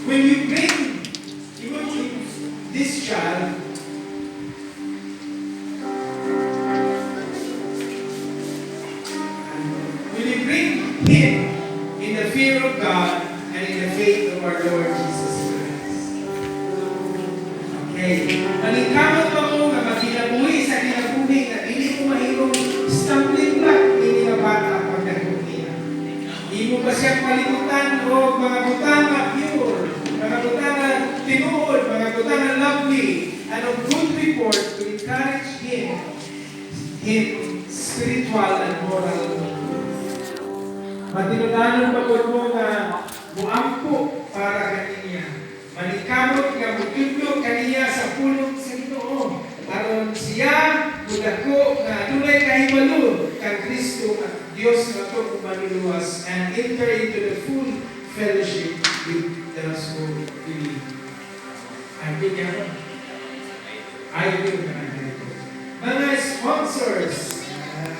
When you bring this child, when you bring him in the fear of God and in the faith of our Lord Jesus Christ. Okay. Maningkamot pa mo na magkinabuhi sa kinabuhi na hindi mo mahirong stumbling block hindi na bata pag nagbuhi. Hindi mo ba siyang palikutan o mga butanga pure, mga butanga tinuod, mga butanga lovely, and of good report to encourage him spiritual and moral. Matinudanon ba mo nga muampo para kaniya. Manikamot nga mutudlo kaniya sa pulong sa Ginoo. Aron siya mudako nga dunay kahibalo kang Kristo at Dios na to manuluwas and enter into the full fellowship with the Holy Spirit. I will na ito. Mga sponsors,